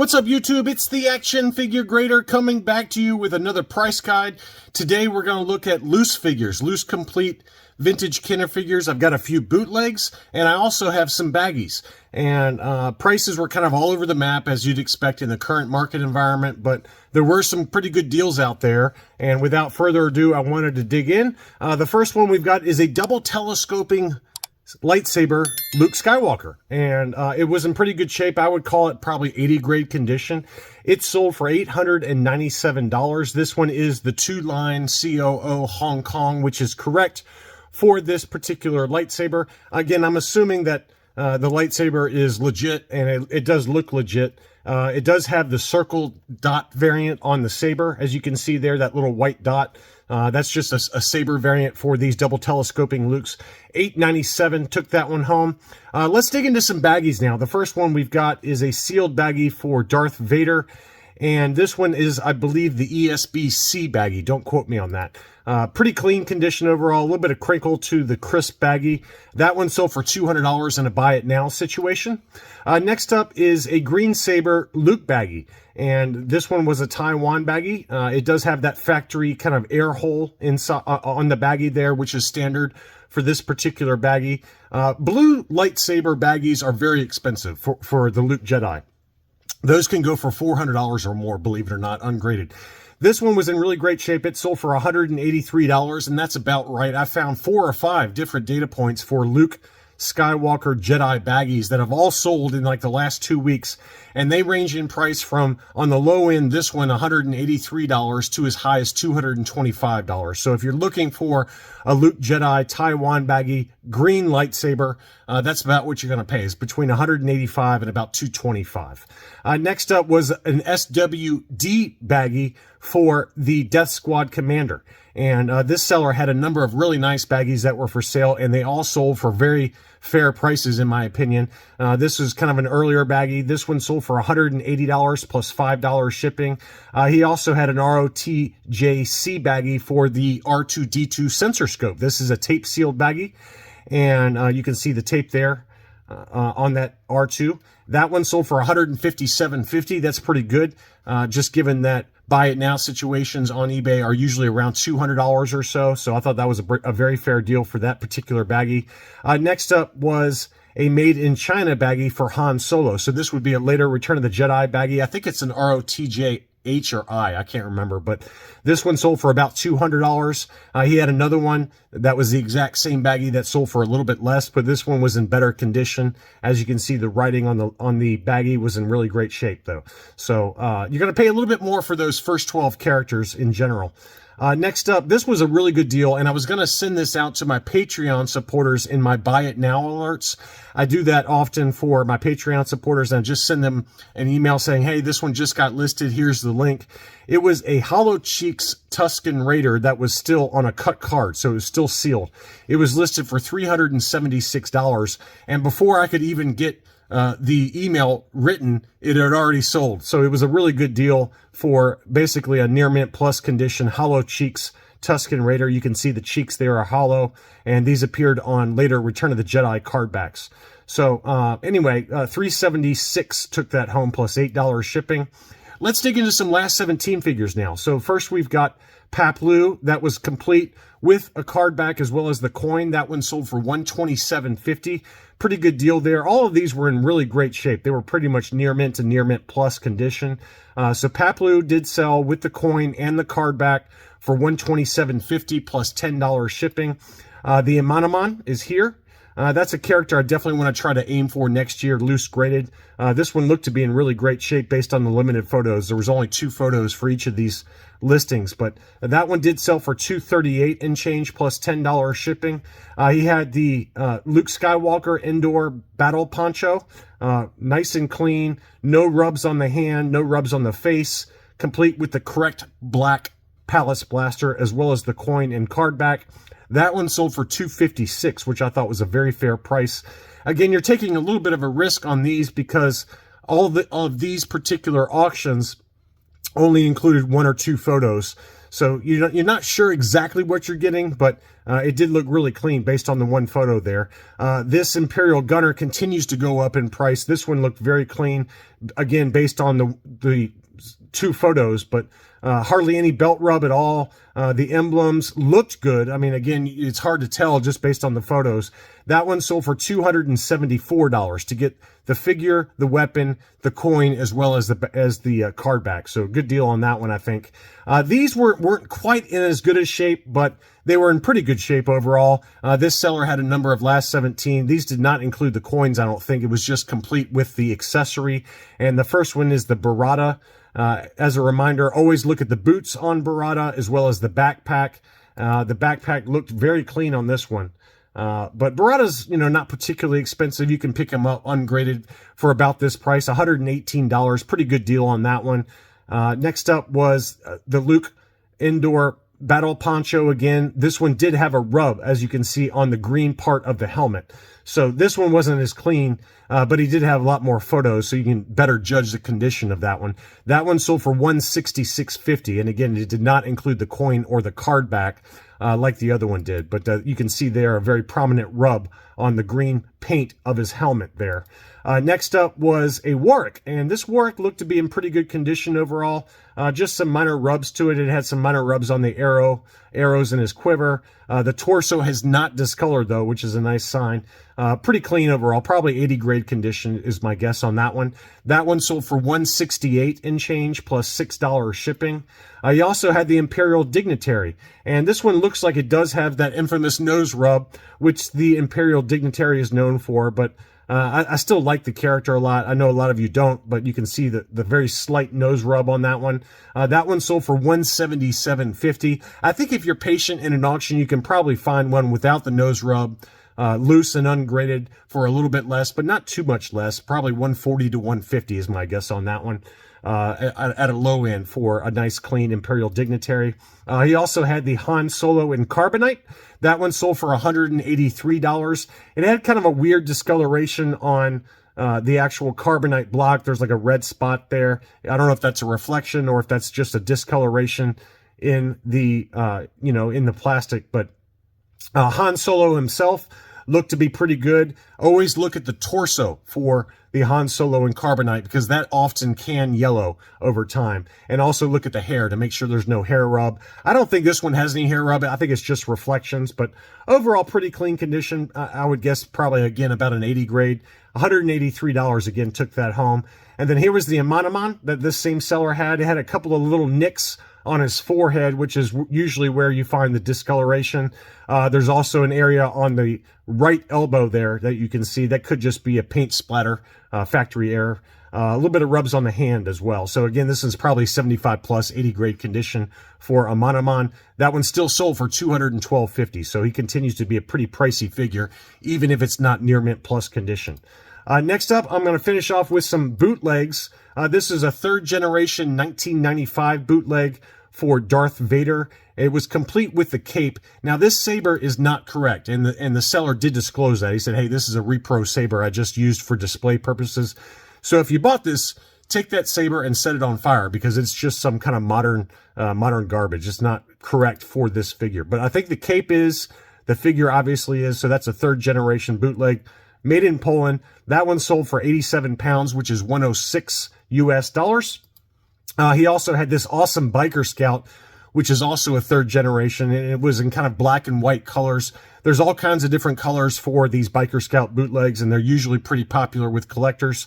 What's up, YouTube? It's the Action Figure Grader coming back to you with another price guide. Today we're going to look at loose figures, loose complete vintage Kenner figures. I've got a few bootlegs, and I also have some baggies. And prices were kind of all over the map, as you'd expect in the current market environment, but there were some pretty good deals out there. And without further ado, I wanted to dig in. The first one we've got is a double telescoping lightsaber Luke Skywalker, and it was in pretty good shape. I would call it probably 80 grade condition. It sold for $897. This one is the 2-line COO Hong Kong, which is correct for this particular lightsaber. Again, I'm assuming that the lightsaber is legit, and it does look legit. It does have the circle dot variant on the saber. As you can see there, that little white dot. That's just a saber variant for these double telescoping Lukes. $897, took that one home. Let's dig into some baggies now. The first one we've got is a sealed baggie for Darth Vader. And this one is, I believe, the ESB-C baggie. Don't quote me on that. Pretty clean condition overall. A little bit of crinkle to the crisp baggie. That one sold for $200 in a buy it now situation. Next up is a green saber Luke baggie. And this one was a Taiwan baggie. It does have that factory kind of air hole inside on the baggie there, which is standard for this particular baggie. Blue lightsaber baggies are very expensive for the Luke Jedi. Those can go for $400 or more, believe it or not, ungraded. This one was in really great shape. It sold for $183, and that's about right. I found 4 or 5 different data points for Luke Skywalker Jedi baggies that have all sold in like the last 2 weeks, and they range in price from, on the low end, this one $183 to as high as $225. So if you're looking for a Luke Jedi Taiwan baggie green lightsaber, that's about what you're going to pay. It's between $185 and about $225. Next up was an SWD baggie for the Death Squad Commander. And this seller had a number of really nice baggies that were for sale, and they all sold for very fair prices, in my opinion. This was kind of an earlier baggie. This one sold for $180 plus $5 shipping. He also had an ROTJC baggie for the R2-D2 sensor scope. This is a tape sealed baggie, and you can see the tape there on that R2. That one sold for $157.50. That's pretty good, just given that buy it now situations on eBay are usually around $200 or so. So I thought that was a very fair deal for that particular baggie. Next up was a made in China baggie for Han Solo. So this would be a later Return of the Jedi baggie. I think it's an ROTJ H or I can't remember, but this one sold for about $200. He had another one that was the exact same baggie that sold for a little bit less, but this one was in better condition. As you can see, the writing on the baggie was in really great shape, though. So you're going to pay a little bit more for those first 12 characters in general. Next up, this was a really good deal, and I was going to send this out to my Patreon supporters in my Buy It Now alerts. I do that often for my Patreon supporters, and I just send them an email saying, hey, this one just got listed. Here's the link. It was a Hollow Cheeks Tuscan Raider that was still on a cut card, so it was still sealed. It was listed for $376, and before I could even get the email written, it had already sold. So it was a really good deal for basically a near mint plus condition Hollow Cheeks Tuscan Raider. You can see the cheeks there are hollow, and these appeared on later Return of the Jedi card backs. So anyway, $376 took that home plus $8 shipping. Let's dig into some last 17 figures now. So first we've got Paplu. That was complete with a card back as well as the coin. That one sold for $127.50. Pretty good deal there. All of these were in really great shape. They were pretty much near mint to near mint plus condition. So Paplu did sell with the coin and the card back for $127.50 plus $10 shipping. The Imanaman is here. That's a character I definitely want to try to aim for next year, loose graded. This one looked to be in really great shape based on the limited photos. There was only 2 photos for each of these listings, but that one did sell for $238 and change plus $10 shipping. He had the Luke Skywalker indoor battle poncho, nice and clean, no rubs on the hand, no rubs on the face, complete with the correct black Palace blaster as well as the coin and card back. That one sold for $256, which I thought was a very fair price. Again, you're taking a little bit of a risk on these because all of these particular auctions only included 1 or 2 photos. So you're not sure exactly what you're getting, but it did look really clean based on the one photo there. This Imperial Gunner continues to go up in price. This one looked very clean, again, based on the two photos, but hardly any belt rub at all. The emblems looked good. I mean, again, it's hard to tell just based on the photos. That one sold for $274 to get the figure, the weapon, the coin, as well as the card back. So good deal on that one, I think. These weren't quite in as good a shape, but they were in pretty good shape overall. This seller had a number of last 17. These did not include the coins, I don't think. It was just complete with the accessory. And the first one is the Beretta. As a reminder, always look at the boots on Beretta as well as the backpack. The backpack looked very clean on this one. But Beretta's, not particularly expensive. You can pick them up ungraded for about this price, $118. Pretty good deal on that one. Next up was the Luke indoor battle poncho again. This one did have a rub, as you can see, on the green part of the helmet. So this one wasn't as clean, but he did have a lot more photos, so you can better judge the condition of that one. That one sold for $166.50, and again, it did not include the coin or the card back like the other one did. But you can see there a very prominent rub on the green paint of his helmet there. Next up was a Warwick, and this Warwick looked to be in pretty good condition overall. Just some minor rubs to it. It had some minor rubs on the arrows in his quiver. The torso has not discolored, though, which is a nice sign. Pretty clean overall. Probably 80 grade condition is my guess on that one. That one sold for $168 and change plus $6 shipping. You also had the Imperial Dignitary, and this one looks like it does have that infamous nose rub, which the Imperial Dignitary is known for, but I still like the character a lot. I know a lot of you don't, but you can see the very slight nose rub on that one. That one sold for $177.50. I think if you're patient in an auction, you can probably find one without the nose rub, loose and ungraded for a little bit less, but not too much less. Probably $140 to $150 is my guess on that one. At a low end for a nice clean Imperial Dignitary. He also had the Han Solo in Carbonite. That one sold for $183. It had kind of a weird discoloration on the actual Carbonite block. There's like a red spot there. I don't know if that's a reflection or if that's just a discoloration in the in the plastic, but Han Solo himself looked to be pretty good. Always look at the torso for the Han Solo in Carbonite, because that often can yellow over time. And also look at the hair to make sure there's no hair rub. I don't think this one has any hair rub. I think it's just reflections, but overall pretty clean condition. I would guess probably, again, about an 80 grade. $183 again took that home. And then here was the Amanaman that this same seller had. It had a couple of little nicks on his forehead, which is usually where you find the discoloration. There's also an area on the right elbow there that you can see that could just be a paint splatter, factory error. A little bit of rubs on the hand as well. So again, this is probably 75 plus, 80 grade condition for a Manaman. That one still sold for $212.50. So he continues to be a pretty pricey figure, even if it's not near mint plus condition. Next up, I'm going to finish off with some bootlegs. This is a third generation 1995 bootleg for Darth Vader. It was complete with the cape. Now, this saber is not correct, and the seller did disclose that. He said, hey, this is a repro saber I just used for display purposes. So if you bought this, take that saber and set it on fire, because it's just some kind of modern garbage. It's not correct for this figure. But I think the cape is, the figure obviously is, so that's a third generation bootleg. Made in Poland. That one sold for 87 pounds, which is 106 US dollars. He also had this awesome Biker Scout, which is also a third generation, and it was in kind of black and white colors. There's all kinds of different colors for these Biker Scout bootlegs, and they're usually pretty popular with collectors.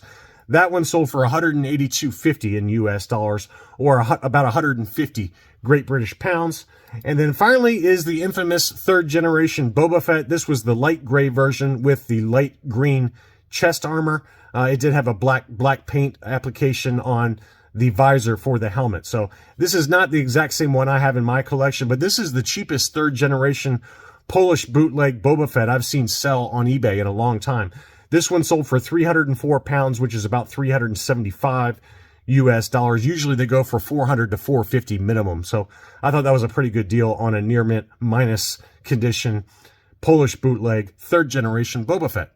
That one sold for $182.50 in US dollars, or about 150 Great British pounds. And then finally is the infamous third generation Boba Fett. This was the light gray version with the light green chest armor. It did have a black paint application on the visor for the helmet. So this is not the exact same one I have in my collection, but this is the cheapest third generation Polish bootleg Boba Fett I've seen sell on eBay in a long time. This one sold for 304 pounds, which is about 375 US dollars. Usually they go for 400 to 450 minimum. So I thought that was a pretty good deal on a near mint minus condition Polish bootleg third generation Boba Fett.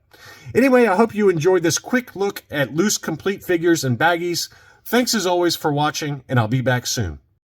Anyway, I hope you enjoyed this quick look at loose complete figures and baggies. Thanks as always for watching, and I'll be back soon.